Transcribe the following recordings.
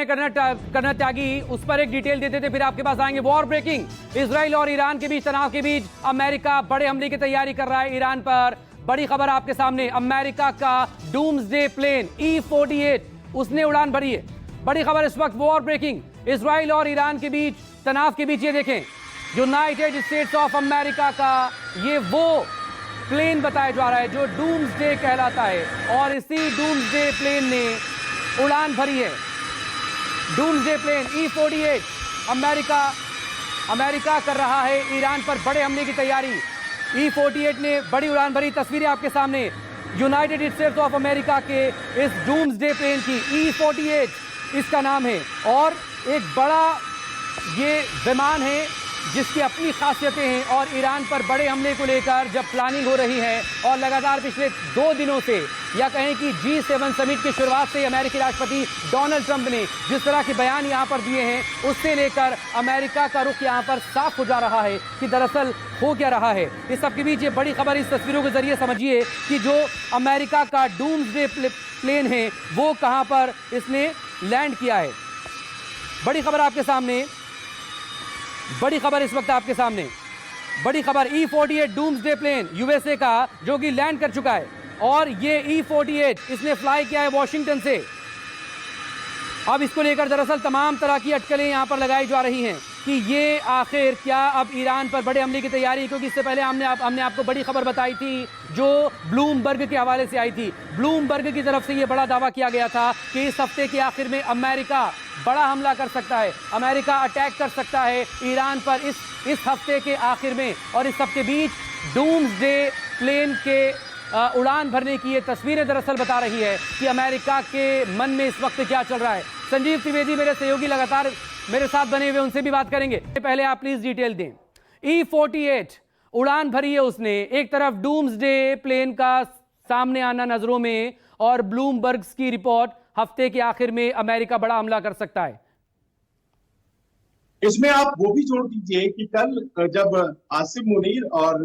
हैं करना त्यागी, उस पर एक डिटेल देते थे, फिर आपके पास आएंगे। वॉर ब्रेकिंग, इजराइल और ईरान के बीच तनाव के बीच अमेरिका बड़े हमले की तैयारी कर रहा है ईरान पर। बड़ी खबर आपके सामने, अमेरिका का डूम्सडे प्लेन E-48 उसने उड़ान भरी है। बड़ी खबर इस वक्त, वॉर ब्रेकिंग, इजराइल और ईरान के बीच तनाव के बीच। ये देखें, यूनाइटेड स्टेट्स ऑफ अमेरिका का ये वो प्लेन बताया जा रहा है जो डूम्सडे कहलाता है, और इसी डूम्सडे प्लेन ने उड़ान भरी है। डूम्सडे प्लेन E-48 अमेरिका कर रहा है ईरान पर बड़े हमले की तैयारी। E-48 ने बड़ी उड़ान भरी। तस्वीरें आपके सामने यूनाइटेड स्टेट्स ऑफ अमेरिका के इस डूम्सडे प्लेन की। E-48 इसका नाम है, और एक बड़ा ये विमान है जिसकी अपनी खासियतें हैं, और ईरान पर बड़े हमले को लेकर जब प्लानिंग हो रही है, और लगातार पिछले 2 दिनों से, या कहें कि G7 समिट की शुरुआत से अमेरिकी राष्ट्रपति डोनाल्ड ट्रंप ने जिस तरह के बयान यहां पर दिए हैं, उससे लेकर अमेरिका का रुख यहां पर साफ हो जा रहा है कि दरअसल हो क्या रहा है। इस सबके बीच ये बड़ी खबर, इस तस्वीरों के जरिए समझिए कि जो अमेरिका का डूम्सडे प्लेन है वो कहां पर इसने लैंड किया है। बड़ी खबर आपके सामने, बड़ी खबर इस वक्त आपके सामने, बड़ी खबर, E-48 डूम्सडे प्लेन यूएसए का जो कि लैंड कर चुका है, और ये E-48 इसने फ्लाई किया है वॉशिंगटन से। अब इसको लेकर दरअसल तमाम तरह की अटकलें यहां पर लगाई जा रही हैं कि ये आखिर क्या अब ईरान पर बड़े हमले की तैयारी, क्योंकि इससे पहले हमने आपको बड़ी खबर बताई थी जो ब्लूमबर्ग के हवाले से आई थी। ब्लूमबर्ग की तरफ से ये बड़ा दावा किया गया था कि इस हफ्ते के आखिर में अमेरिका बड़ा हमला कर सकता है, अमेरिका अटैक कर सकता है ईरान पर इस हफ्ते के आखिर में। और इस सबके बीच डूम्सडे प्लेन के उड़ान भरने की ये तस्वीरें दरअसल बता रही है कि अमेरिका के मन में इस वक्त क्या चल रहा है। संजीव त्रिवेदी मेरे सहयोगी लगातार मेरे साथ बने हुए, उनसे भी बात करेंगे। पहले आप प्लीज डिटेल दें। E-48 उड़ान भरी है उसने, एक तरफ डूम्सडे प्लेन का सामने आना नजरों में, और ब्लूमबर्ग की रिपोर्ट हफ्ते के आखिर में अमेरिका बड़ा हमला कर सकता है। इसमें आप वो भी जोड़ दीजिए कि कल जब आसिम मुनीर और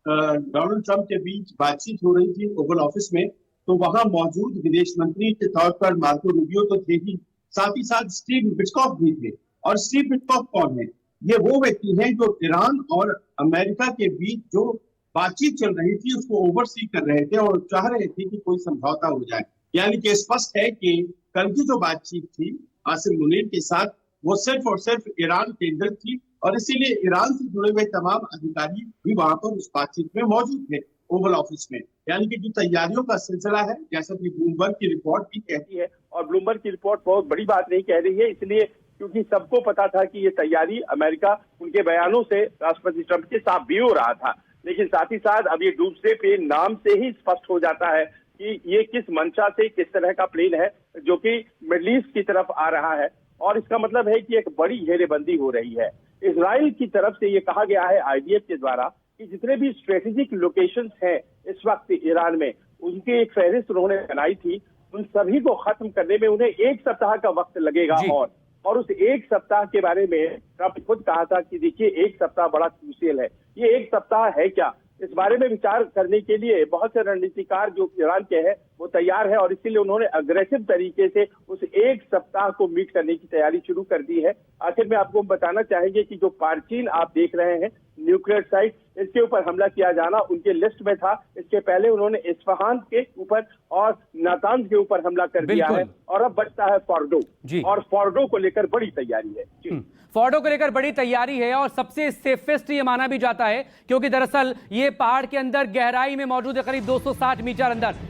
डोनाल्ड ट्रंप के बीच बातचीत हो रही थी ओवल ऑफिस में, तो वहां मौजूद विदेश मंत्री के तौर पर मार्को रूबियो तो थे ही, साथ ही साथ स्टीव विटकॉफ भी थे। और स्टीव विटकॉफ कौन है? ये वो व्यक्ति हैं जो ईरान और अमेरिका के बीच जो बातचीत चल रही थी उसको ओवरसी कर रहे थे, और चाह रहे थे कि कोई समझौता हो जाए। यानी कि स्पष्ट है कि कल की जो बातचीत थी आसिम मुनीर के साथ, वो सिर्फ और सिर्फ ईरान केंद्रित थी, और इसीलिए ईरान से जुड़े हुए तमाम अधिकारी भी वहां पर उस बातचीत में मौजूद थे ओवल ऑफिस में। यानी कि जो तैयारियों का सिलसिला है, जैसा कि ब्लूमबर्ग की रिपोर्ट भी कहती है, और ब्लूमबर्ग की रिपोर्ट बहुत बड़ी बात नहीं कह रही है, इसलिए क्योंकि सबको पता था कि ये तैयारी अमेरिका उनके बयानों से राष्ट्रपति ट्रंप के साथ भी हो रहा था। लेकिन साथ ही साथ अब ये डूम्सडे प्लेन नाम से ही स्पष्ट हो जाता है कि ये किस मंशा से, किस तरह का प्लेन है जो कि मिडल ईस्ट की तरफ आ रहा है। और इसका मतलब है कि एक बड़ी घेरेबंदी हो रही है। इजराइल की तरफ से ये कहा गया है IDF के द्वारा कि जितने भी स्ट्रेटेजिक लोकेशंस हैं इस वक्त ईरान में, उनकी एक फहरिस्त उन्होंने बनाई थी। उन सभी को खत्म करने में उन्हें 1 सप्ताह का वक्त लगेगा। और उस 1 सप्ताह के बारे में ट्रंप खुद कहा था कि देखिए 1 सप्ताह बड़ा क्रूशियल है। ये 1 सप्ताह है क्या, इस बारे में विचार करने के लिए बहुत से रणनीतिकार जो ईरान के हैं वो तैयार है, और इसीलिए उन्होंने अग्रेसिव तरीके से उस 1 सप्ताह को मीट करने की तैयारी शुरू कर दी है। आखिर में आपको बताना चाहेंगे कि जो पार्चीन आप देख रहे हैं न्यूक्लियर साइट, इसके ऊपर हमला किया जाना उनके लिस्ट में था। इसके पहले उन्होंने इस्फहान के ऊपर और नातांज के ऊपर हमला कर दिया है, और अब बचता है फोर्डो, और फोर्डो को लेकर बड़ी तैयारी है। फोर्डो को लेकर बड़ी तैयारी है, और सबसे सेफेस्ट ये माना भी जाता है क्योंकि दरअसल ये पहाड़ के अंदर गहराई में मौजूद है, करीब 260 मीटर अंदर।